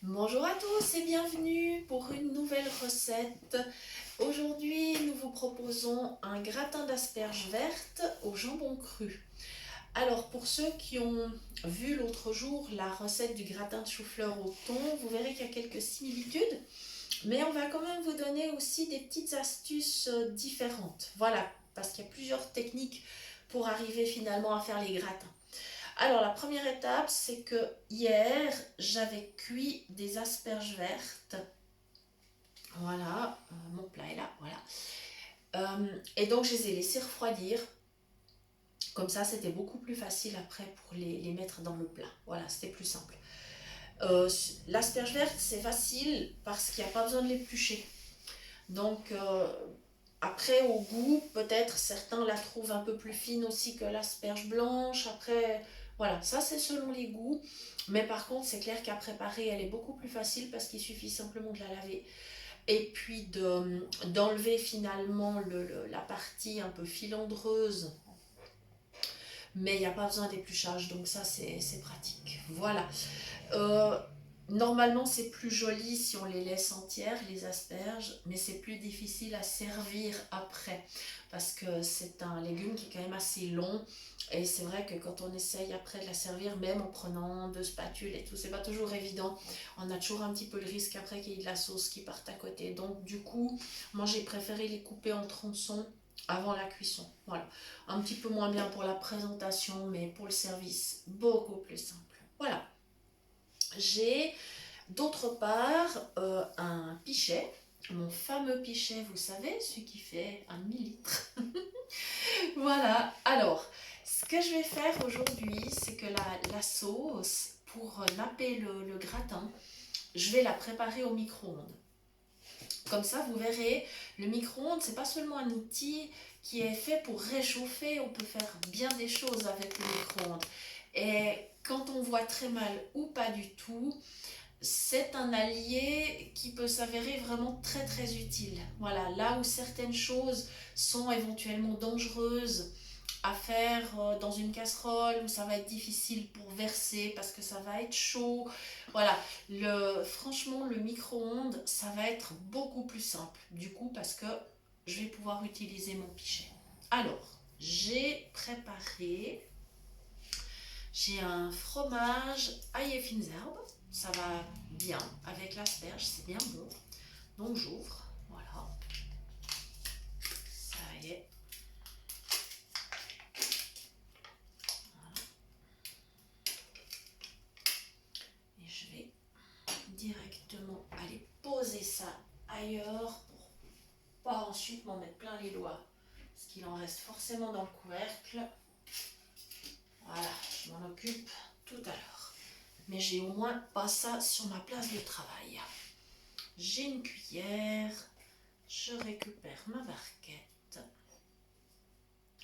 Bonjour à tous et bienvenue pour une nouvelle recette. Aujourd'hui, nous vous proposons un gratin d'asperges vertes au jambon cru. Alors, pour ceux qui ont vu l'autre jour la recette du gratin de chou-fleur au thon, vous verrez qu'il y a quelques similitudes, mais on va quand même vous donner aussi des petites astuces différentes. Voilà, parce qu'il y a plusieurs techniques pour arriver finalement à faire les gratins. Alors la première étape, c'est que hier, j'avais cuit des asperges vertes. Voilà, mon plat est là, voilà. Et donc je les ai laissées refroidir. Comme ça, c'était beaucoup plus facile après pour les mettre dans le plat. Voilà, c'était plus simple. L'asperge verte, c'est facile parce qu'il n'y a pas besoin de l'éplucher. Donc après, au goût, peut-être certains la trouvent un peu plus fine aussi que l'asperge blanche. Après, voilà, ça c'est selon les goûts. Mais par contre, c'est clair qu'à préparer, elle est beaucoup plus facile parce qu'il suffit simplement de la laver. Et puis d'enlever finalement la partie un peu filandreuse. Mais il n'y a pas besoin d'épluchage, donc ça c'est pratique. Voilà. Euh, Normalement, c'est plus joli si on les laisse entières, les asperges, mais c'est plus difficile à servir après parce que c'est un légume qui est quand même assez long. Et c'est vrai que quand on essaye après de la servir, même en prenant deux spatules et tout, c'est pas toujours évident. On a toujours un petit peu le risque après qu'il y ait de la sauce qui parte à côté. Donc, du coup, moi j'ai préféré les couper en tronçons avant la cuisson. Voilà. Un petit peu moins bien pour la présentation, mais pour le service, beaucoup plus simple. Voilà. J'ai d'autre part un pichet, mon fameux pichet, vous savez, celui qui fait un demi-litre. Voilà, alors, ce que je vais faire aujourd'hui, c'est que la sauce, pour napper le gratin, je vais la préparer au micro-ondes. Comme ça, vous verrez, le micro-ondes, c'est pas seulement un outil qui est fait pour réchauffer, on peut faire bien des choses avec le micro-ondes. Et quand on voit très mal ou pas du tout, c'est un allié qui peut s'avérer vraiment très très utile. Voilà, là où certaines choses sont éventuellement dangereuses à faire dans une casserole, où ça va être difficile pour verser parce que ça va être chaud. Voilà, franchement, le micro-ondes, ça va être beaucoup plus simple du coup parce que je vais pouvoir utiliser mon pichet. Alors, j'ai un fromage ail et fines herbes, ça va bien avec l'asperge, c'est bien bon. Donc j'ouvre, voilà, ça y est. Et je vais directement aller poser ça ailleurs pour pas ensuite m'en mettre plein les doigts. Parce qu'il en reste forcément dans le couvercle. Voilà, je m'en occupe tout à l'heure. Mais j'ai au moins pas ça sur ma place de travail. J'ai une cuillère, je récupère ma barquette.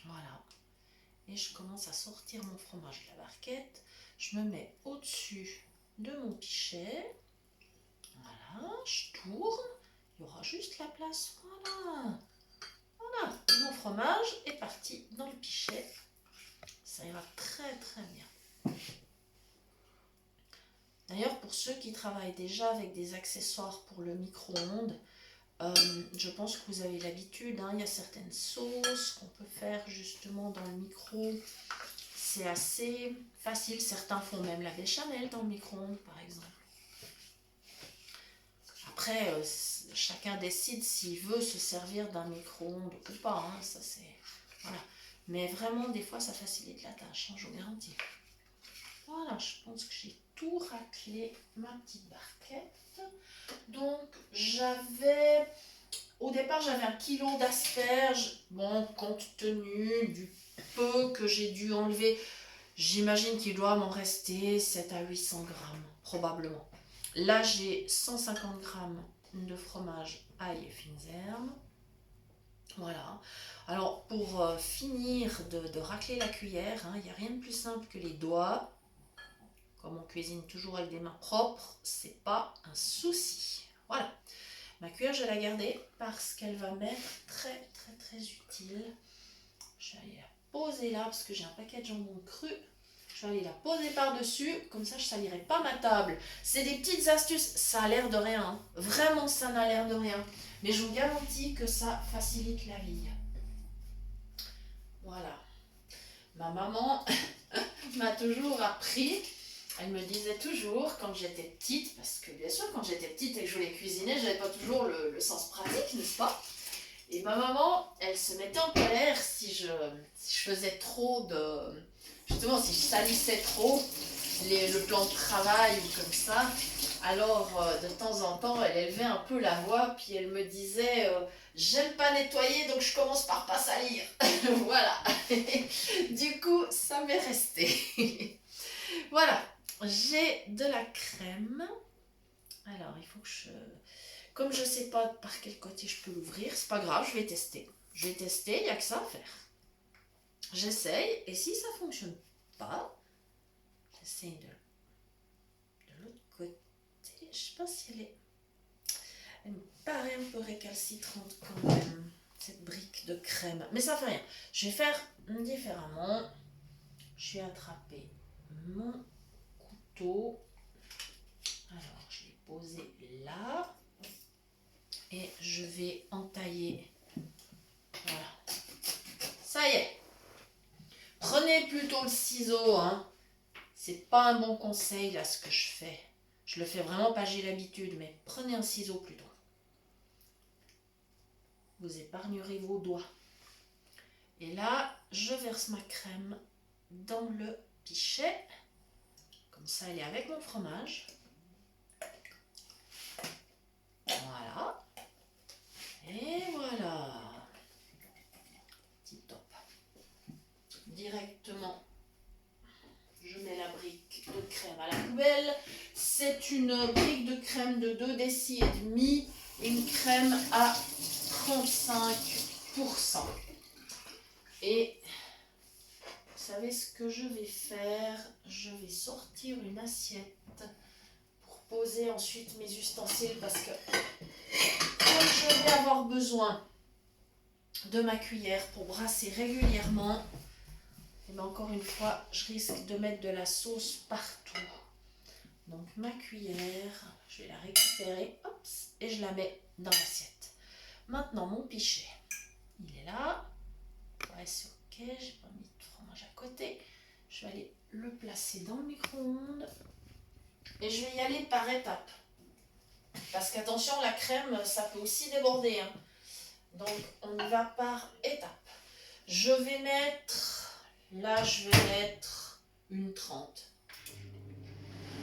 Voilà. Et je commence à sortir mon fromage de la barquette. Je me mets au-dessus de mon pichet. Voilà, je tourne. Il y aura juste la place. Voilà. Voilà. Mon fromage est parti dans le pichet. Ça ira très très bien. D'ailleurs, pour ceux qui travaillent déjà avec des accessoires pour le micro-ondes, je pense que vous avez l'habitude, hein, il y a certaines sauces qu'on peut faire justement dans le micro. C'est assez facile, certains font même la béchamel dans le micro-ondes par exemple. Après, chacun décide s'il veut se servir d'un micro-ondes ou pas, hein, ça c'est... Voilà. Mais vraiment, des fois, ça facilite la tâche, hein, je vous garantis. Voilà, je pense que j'ai tout raclé, ma petite barquette. Donc, au départ, j'avais 1 kg d'asperges. Bon, compte tenu du peu que j'ai dû enlever, j'imagine qu'il doit m'en rester 700 à 800 grammes, probablement. Là, j'ai 150 grammes de fromage ail et fines herbes. Voilà. Alors, pour finir de racler la cuillère, il n'y a rien de plus simple que les doigts. Comme on cuisine toujours avec des mains propres, c'est pas un souci. Voilà. Ma cuillère, je vais la garder parce qu'elle va m'être très très très utile. Je vais aller la poser là parce que j'ai un paquet de jambon cru Je vais aller la poser par-dessus, comme ça je ne salirai pas ma table. C'est des petites astuces, ça a l'air de rien. Hein. Vraiment, ça n'a l'air de rien. Mais je vous garantis que ça facilite la vie. Voilà. Ma maman m'a toujours appris, elle me disait toujours quand j'étais petite, parce que bien sûr quand j'étais petite et que je voulais cuisiner, je n'avais pas toujours le sens pratique, n'est-ce pas? Et ma maman, elle se mettait en colère si je faisais trop de... Justement, si je salissais trop le plan de travail ou comme ça. Alors, de temps en temps, elle élevait un peu la voix, puis elle me disait j'aime pas nettoyer, donc je commence par pas salir. Voilà. Du coup, ça m'est resté. Voilà. J'ai de la crème. Alors, il faut que je... Comme je ne sais pas par quel côté je peux l'ouvrir, c'est pas grave, je vais tester. Je vais tester, il n'y a que ça à faire. J'essaye, et si ça ne fonctionne pas, j'essaye de l'autre côté. Je ne sais pas si elle me paraît un peu récalcitrante quand même, cette brique de crème. Mais ça fait rien. Je vais faire différemment. Je vais attraper mon couteau. Alors, je l'ai posé là. Et je vais entailler. Voilà. Ça y est. Prenez plutôt le ciseau. Hein. C'est pas un bon conseil là ce que je fais. Je le fais vraiment pas, j'ai l'habitude, mais prenez un ciseau plutôt. Vous épargnerez vos doigts. Et là, je verse ma crème dans le pichet. Comme ça, elle est avec mon fromage. Voilà. Et voilà. Petit top. Directement, je mets la brique de crème à la poubelle. C'est une brique de crème de 2 décis et demi. Une crème à 35%. Et vous savez ce que je vais faire? Je vais sortir une assiette pour poser ensuite mes ustensiles parce que comme je vais avoir besoin de ma cuillère pour brasser régulièrement, et bien encore une fois, je risque de mettre de la sauce partout. Donc ma cuillère, je vais la récupérer, hop, et je la mets dans l'assiette. Maintenant mon pichet, il est là. Ouais, c'est ok, j'ai pas mis de fromage à côté. Je vais aller le placer dans le micro-ondes. Et je vais y aller par étapes. Parce qu'attention, la crème, ça peut aussi déborder. Hein. Donc on y va par étapes. Je vais mettre, là je vais mettre une 30.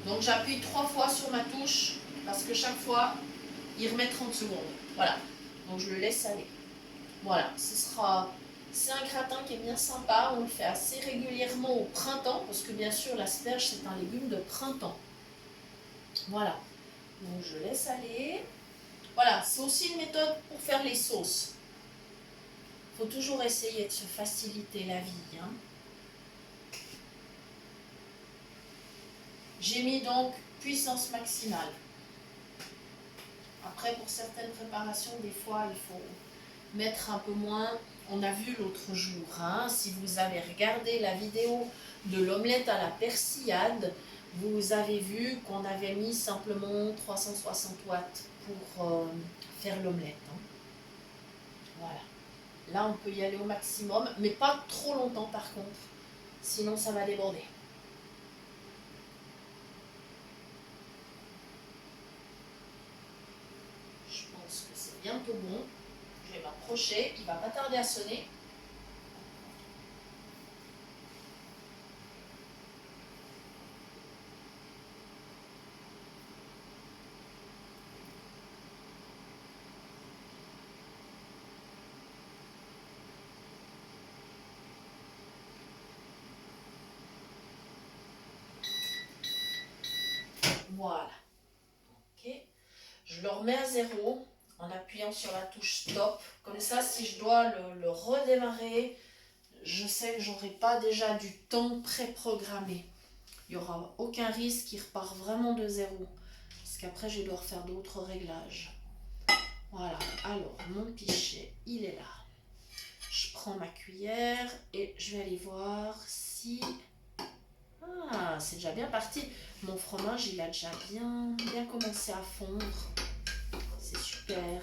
Donc j'appuie 3 fois sur ma touche parce que chaque fois, il remet 30 secondes. Voilà, donc je le laisse aller. Voilà, c'est un gratin qui est bien sympa, on le fait assez régulièrement au printemps parce que bien sûr l'asperge c'est un légume de printemps. Voilà, donc je laisse aller. Voilà, c'est aussi une méthode pour faire les sauces. Il faut toujours essayer de se faciliter la vie. Hein. J'ai mis donc puissance maximale. Après, pour certaines préparations, des fois, il faut mettre un peu moins. On a vu l'autre jour, hein, si vous avez regardé la vidéo de l'omelette à la persillade, vous avez vu qu'on avait mis simplement 360 watts pour faire l'omelette. Hein. Voilà. Là, on peut y aller au maximum, mais pas trop longtemps par contre, sinon ça va déborder. Je pense que c'est bientôt bon. Je vais m'approcher, il ne va pas tarder à sonner. Voilà. Ok. Je le remets à 0 en appuyant sur la touche stop. Comme ça, si je dois le redémarrer, je sais que j'aurai pas déjà du temps préprogrammé. Il n'y aura aucun risque qu'il repart vraiment de 0. Parce qu'après, je vais devoir faire d'autres réglages. Voilà. Alors, mon pichet, il est là. Je prends ma cuillère et je vais aller voir si Ah, c'est déjà bien parti. Mon fromage, il a déjà bien commencé à fondre. C'est super.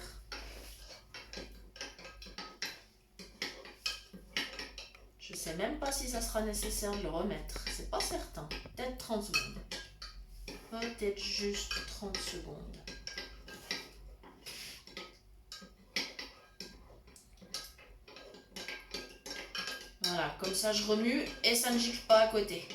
Je sais même pas si ça sera nécessaire de le remettre. C'est pas certain. Peut-être 30 secondes. Peut-être juste 30 secondes. Voilà, comme ça je remue et ça ne gicle pas à côté.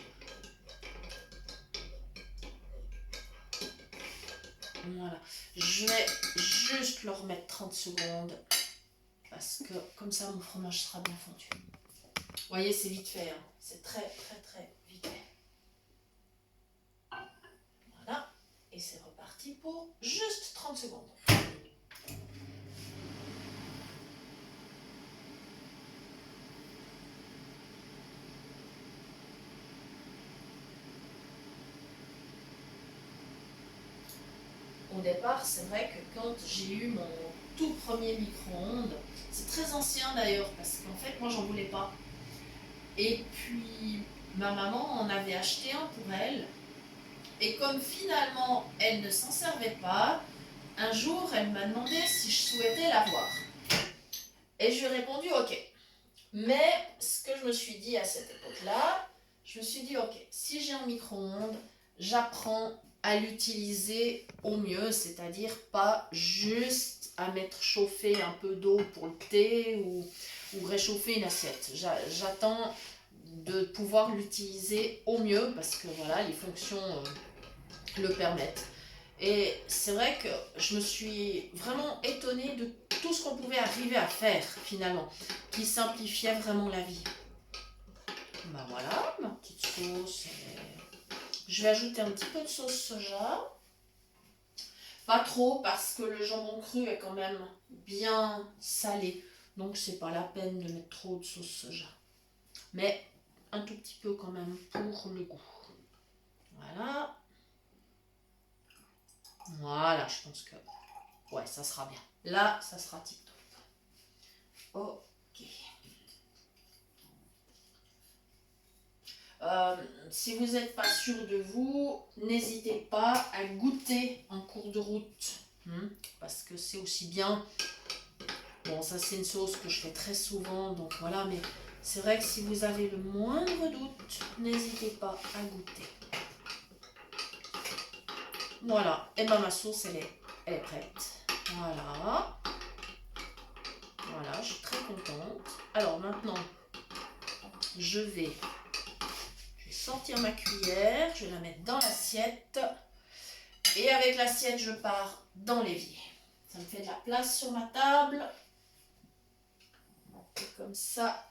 Voilà, je vais juste le remettre 30 secondes parce que comme ça mon fromage sera bien fondu. Vous voyez, c'est vite fait, hein. C'est très vite fait. Voilà, et c'est reparti pour juste 30 secondes. Au départ, c'est vrai que quand j'ai eu mon tout premier micro-ondes, c'est très ancien d'ailleurs, parce qu'en fait, moi, j'en voulais pas. Et puis, ma maman en avait acheté un pour elle. Et comme finalement, elle ne s'en servait pas, un jour, elle m'a demandé si je souhaitais l'avoir. Et je lui ai répondu OK. Mais ce que je me suis dit à cette époque-là, je me suis dit OK, si j'ai un micro-ondes, j'apprends à l'utiliser au mieux, c'est-à-dire pas juste à mettre chauffer un peu d'eau pour le thé ou réchauffer une assiette. J'attends de pouvoir l'utiliser au mieux parce que voilà, les fonctions le permettent. Et c'est vrai que je me suis vraiment étonnée de tout ce qu'on pouvait arriver à faire finalement, qui simplifiait vraiment la vie. Ben voilà, ma petite sauce. Je vais ajouter un petit peu de sauce soja. Pas trop parce que le jambon cru est quand même bien salé. Donc c'est pas la peine de mettre trop de sauce soja. Mais un tout petit peu quand même pour le goût. Voilà. Voilà, je pense que ouais, ça sera bien. Là, ça sera tip top. Ok. Si vous n'êtes pas sûr de vous, n'hésitez pas à goûter en cours de route. Parce que c'est aussi bien. Bon, ça c'est une sauce que je fais très souvent, donc voilà, mais c'est vrai que si vous avez le moindre doute, n'hésitez pas à goûter. Voilà, et ben ma sauce elle est prête. Voilà. Voilà, je suis très contente. Alors maintenant, je vais sortir ma cuillère, je vais la mettre dans l'assiette. Et avec l'assiette, je pars dans l'évier. Ça me fait de la place sur ma table. Et comme ça,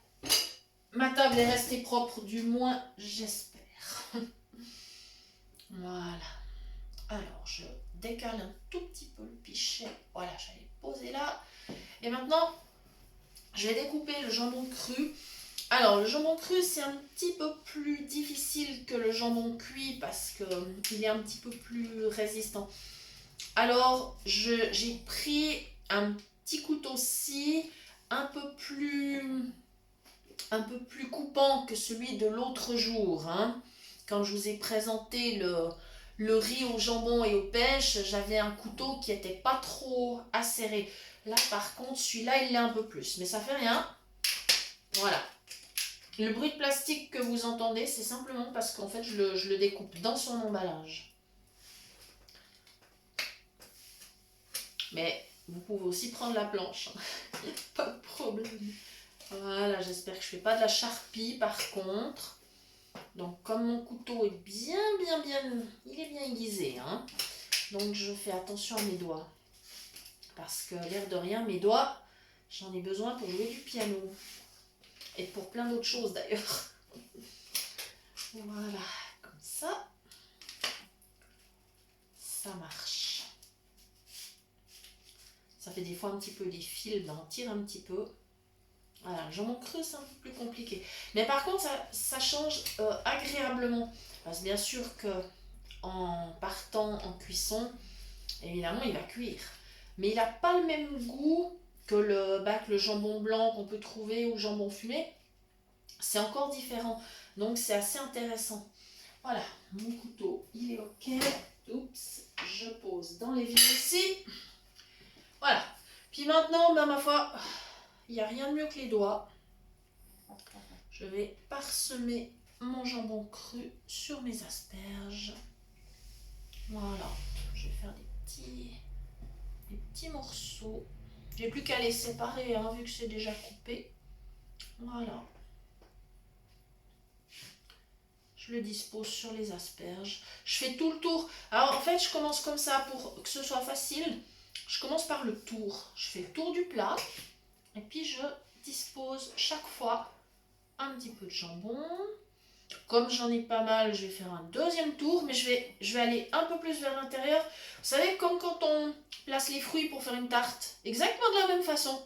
ma table est restée propre, du moins, j'espère. Voilà. Alors, je décale un tout petit peu le pichet. Voilà, j'allais poser là. Et maintenant, je vais découper le jambon cru. Alors, le jambon cru, c'est un petit peu plus difficile que le jambon cuit parce qu'il est un petit peu plus résistant. Alors, j'ai pris un petit couteau-ci un peu plus coupant que celui de l'autre jour. Quand je vous ai présenté le riz au jambon et aux pêches, j'avais un couteau qui n'était pas trop acéré. Là, par contre, celui-là, il l'est un peu plus. Mais ça fait rien. Voilà. Le bruit de plastique que vous entendez, c'est simplement parce qu'en fait, je le découpe dans son emballage. Mais vous pouvez aussi prendre la planche. Pas de problème. Voilà, j'espère que je ne fais pas de la charpie par contre. Donc comme mon couteau est bien, il est bien aiguisé. Donc je fais attention à mes doigts. Parce que l'air de rien, mes doigts, j'en ai besoin pour jouer du piano. Et pour plein d'autres choses d'ailleurs. Voilà, comme ça. Ça marche. Ça fait des fois un petit peu des fils, on tire un petit peu. Voilà, le jambon cru, c'est un peu plus compliqué. Mais par contre, ça change agréablement. Parce que bien sûr qu'en partant en cuisson, évidemment, il va cuire. Mais il n'a pas le même goût que le jambon blanc qu'on peut trouver ou le jambon fumé. C'est encore différent. Donc, c'est assez intéressant. Voilà, mon couteau, il est ok. Oups, je pose dans les vires ici. Voilà. Puis maintenant, ben, ma foi, il n'y a rien de mieux que les doigts. Je vais parsemer mon jambon cru sur mes asperges. Voilà. Je vais faire des petits morceaux. J'ai plus qu'à les séparer, hein, vu que c'est déjà coupé. Voilà. Je le dispose sur les asperges. Je fais tout le tour. Alors en fait, je commence comme ça pour que ce soit facile. Je commence par le tour. Je fais le tour du plat. Et puis je dispose chaque fois un petit peu de jambon. Comme j'en ai pas mal, je vais faire un deuxième tour. Mais je vais aller un peu plus vers l'intérieur. Vous savez, comme quand on place les fruits pour faire une tarte. Exactement de la même façon.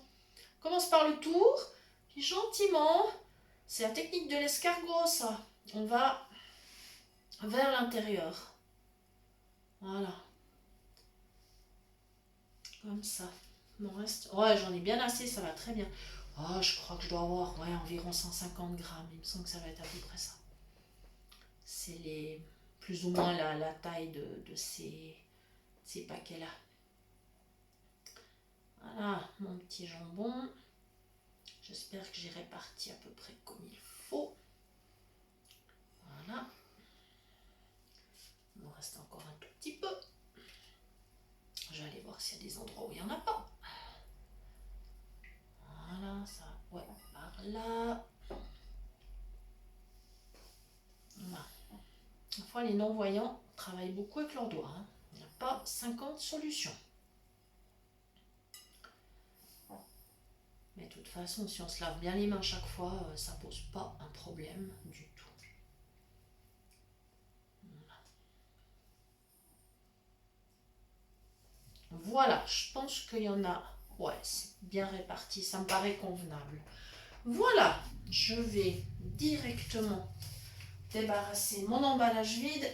On commence par le tour. Puis gentiment, c'est la technique de l'escargot ça. On va vers l'intérieur. Voilà. Comme ça. Mon reste. Ouais, j'en ai bien assez, ça va très bien. Oh, je crois que je dois avoir environ 150 grammes. Il me semble que ça va être à peu près ça. C'est plus ou moins la taille de ces paquets-là. Voilà, mon petit jambon. J'espère que j'ai réparti à peu près comme il faut. Voilà. Il me reste encore un tout petit peu. Je vais aller voir s'il y a des endroits où il n'y en a pas. Voilà, ça, ouais, par là. Voilà. Parfois, les non-voyants travaillent beaucoup avec leurs doigts. Hein. Il n'y a pas 50 solutions. Mais de toute façon, si on se lave bien les mains chaque fois, ça ne pose pas un problème du tout. Voilà, je pense qu'il y en a. Ouais, c'est bien réparti, ça me paraît convenable. Voilà, je vais directement débarrasser mon emballage vide.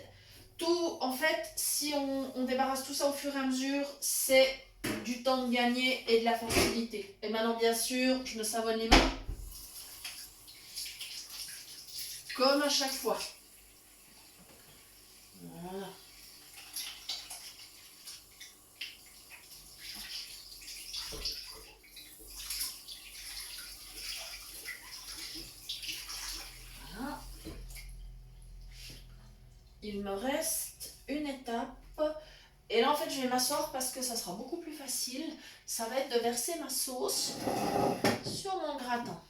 Tout, en fait, si on débarrasse tout ça au fur et à mesure, c'est du temps de gagner et de la facilité. Et maintenant, bien sûr, je me savonne les mains. Comme à chaque fois. Voilà. Voilà. Il me reste une étape. Et là, en fait, je vais m'asseoir parce que ça sera beaucoup plus facile. Ça va être de verser ma sauce sur mon gratin.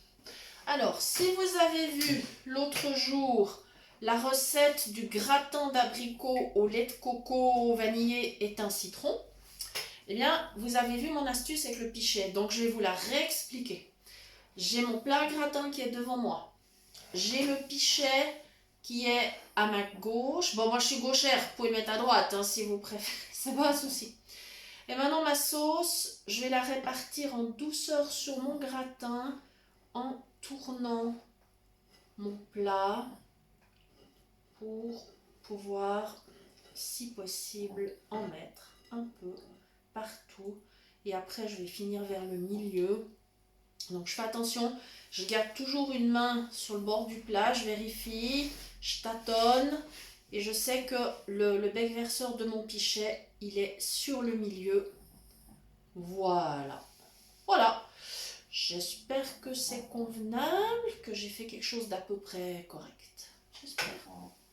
Alors, si vous avez vu l'autre jour la recette du gratin d'abricot au lait de coco vanillé et un citron, eh bien, vous avez vu mon astuce avec le pichet. Donc, je vais vous la réexpliquer. J'ai mon plat gratin qui est devant moi. J'ai le pichet qui est à ma gauche. Bon, moi, je suis gauchère. Vous pouvez mettre à droite hein, si vous préférez. C'est pas un souci. Et maintenant, ma sauce, je vais la répartir en douceur sur mon gratin en tournant mon plat pour pouvoir, si possible, en mettre un peu partout. Et après, je vais finir vers le milieu. Donc, je fais attention. Je garde toujours une main sur le bord du plat. Je vérifie, je tâtonne. Et je sais que le bec verseur de mon pichet, il est sur le milieu. Voilà. Voilà. J'espère que c'est convenable, que j'ai fait quelque chose d'à peu près correct. J'espère.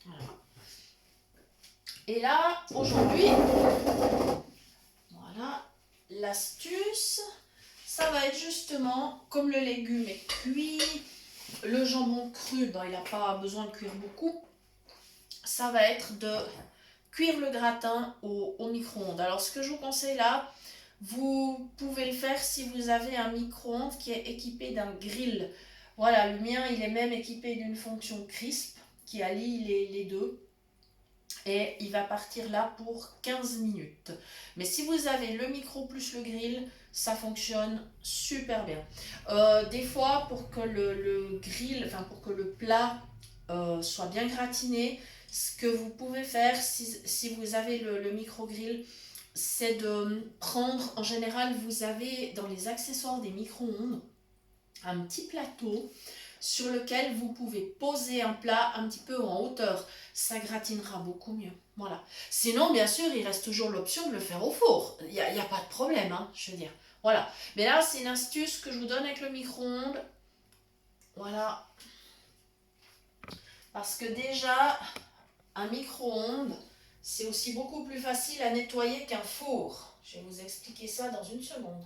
Voilà. Et là, aujourd'hui, voilà, l'astuce, ça va être justement, comme le légume est cuit, le jambon cru, ben, il n'a pas besoin de cuire beaucoup, ça va être de cuire le gratin au micro-ondes. Alors, ce que je vous conseille là, vous pouvez le faire si vous avez un micro-ondes qui est équipé d'un grill. Voilà, le mien, il est même équipé d'une fonction crisp qui allie les deux. Et il va partir là pour 15 minutes. Mais si vous avez le micro plus le grill, ça fonctionne super bien. Des fois, pour que le grill, enfin pour que le plat soit bien gratiné, ce que vous pouvez faire si vous avez le micro-grill, c'est de prendre, en général, vous avez dans les accessoires des micro-ondes un petit plateau. sur lequel vous pouvez poser un plat un petit peu en hauteur. Ça gratinera beaucoup mieux. Voilà. Sinon, bien sûr, il reste toujours l'option de le faire au four. Il n'y a pas de problème, hein, je veux dire. Voilà. Mais là, c'est une astuce que je vous donne avec le micro-ondes. Voilà. Parce que déjà, un micro-ondes, c'est aussi beaucoup plus facile à nettoyer qu'un four. Je vais vous expliquer ça dans une seconde.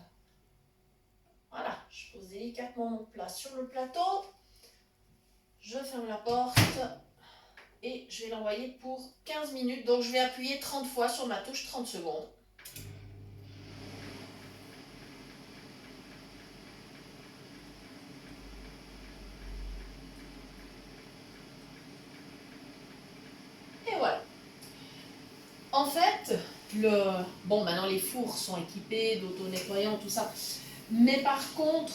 Voilà, je pose délicatement mon plat sur le plateau. Je ferme la porte et je vais l'envoyer pour 15 minutes. Donc je vais appuyer 30 fois sur ma touche 30 secondes. Et voilà. En fait, bon, maintenant les fours sont équipés d'auto-nettoyants, tout ça. Mais par contre,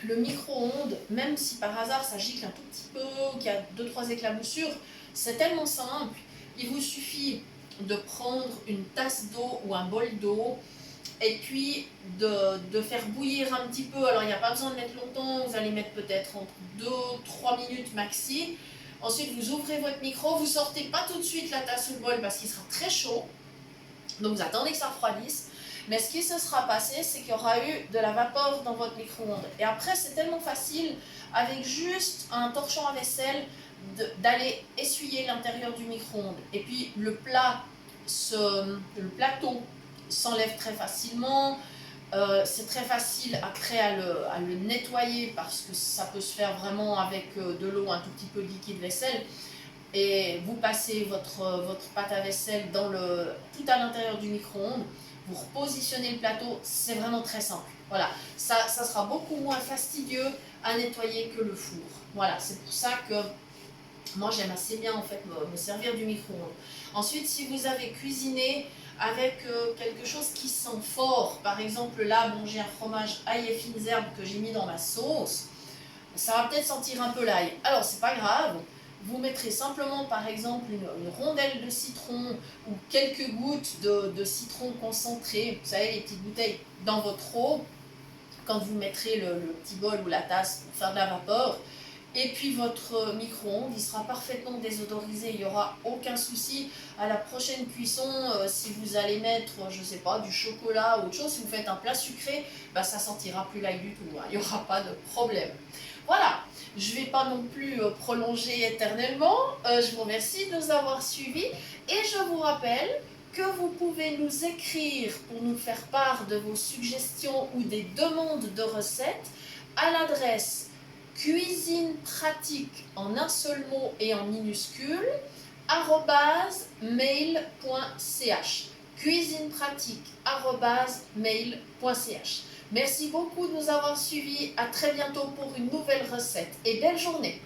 le micro-ondes, même si par hasard ça gicle un tout petit peu, qu'il y a 2-3 éclaboussures, c'est tellement simple. Il vous suffit de prendre une tasse d'eau ou un bol d'eau et puis de faire bouillir un petit peu. Alors il n'y a pas besoin de mettre longtemps, vous allez mettre peut-être entre 2-3 minutes maxi. Ensuite vous ouvrez votre micro, vous sortez pas tout de suite la tasse ou le bol parce qu'il sera très chaud. Donc vous attendez que ça refroidisse. Mais ce qui se sera passé, c'est qu'il y aura eu de la vapeur dans votre micro-ondes. Et après, c'est tellement facile, avec juste un torchon à vaisselle, d'aller essuyer l'intérieur du micro-ondes. Et puis le plateau s'enlève très facilement. C'est très facile après à le nettoyer parce que ça peut se faire vraiment avec de l'eau, un tout petit peu de liquide vaisselle. Et vous passez votre pâte à vaisselle tout à l'intérieur du micro-ondes. Vous repositionnez le plateau, c'est vraiment très simple. Voilà, ça sera beaucoup moins fastidieux à nettoyer que le four. Voilà, c'est pour ça que moi j'aime assez bien en fait me servir du micro-ondes. Ensuite, si vous avez cuisiné avec quelque chose qui sent fort, par exemple là, bon, j'ai un fromage ail et fines herbes que j'ai mis dans ma sauce, ça va peut-être sentir un peu l'ail. Alors c'est pas grave, vous mettrez simplement par exemple une rondelle de citron ou quelques gouttes de citron concentré, vous savez les petites bouteilles, dans votre eau, quand vous mettrez le petit bol ou la tasse pour faire de la vapeur. Et puis votre micro-ondes, il sera parfaitement désodorisé, il n'y aura aucun souci. À la prochaine cuisson, si vous allez mettre, je ne sais pas, du chocolat ou autre chose, si vous faites un plat sucré, bah, ça sentira plus l'ail du tout, hein, il n'y aura pas de problème. Voilà, je ne vais pas non plus prolonger éternellement, je vous remercie de nous avoir suivis et je vous rappelle que vous pouvez nous écrire pour nous faire part de vos suggestions ou des demandes de recettes à l'adresse cuisine pratique en un seul mot et en minuscule @mail.ch cuisinepratique@mail.ch. Merci beaucoup de nous avoir suivis, à très bientôt pour une nouvelle recette et belle journée.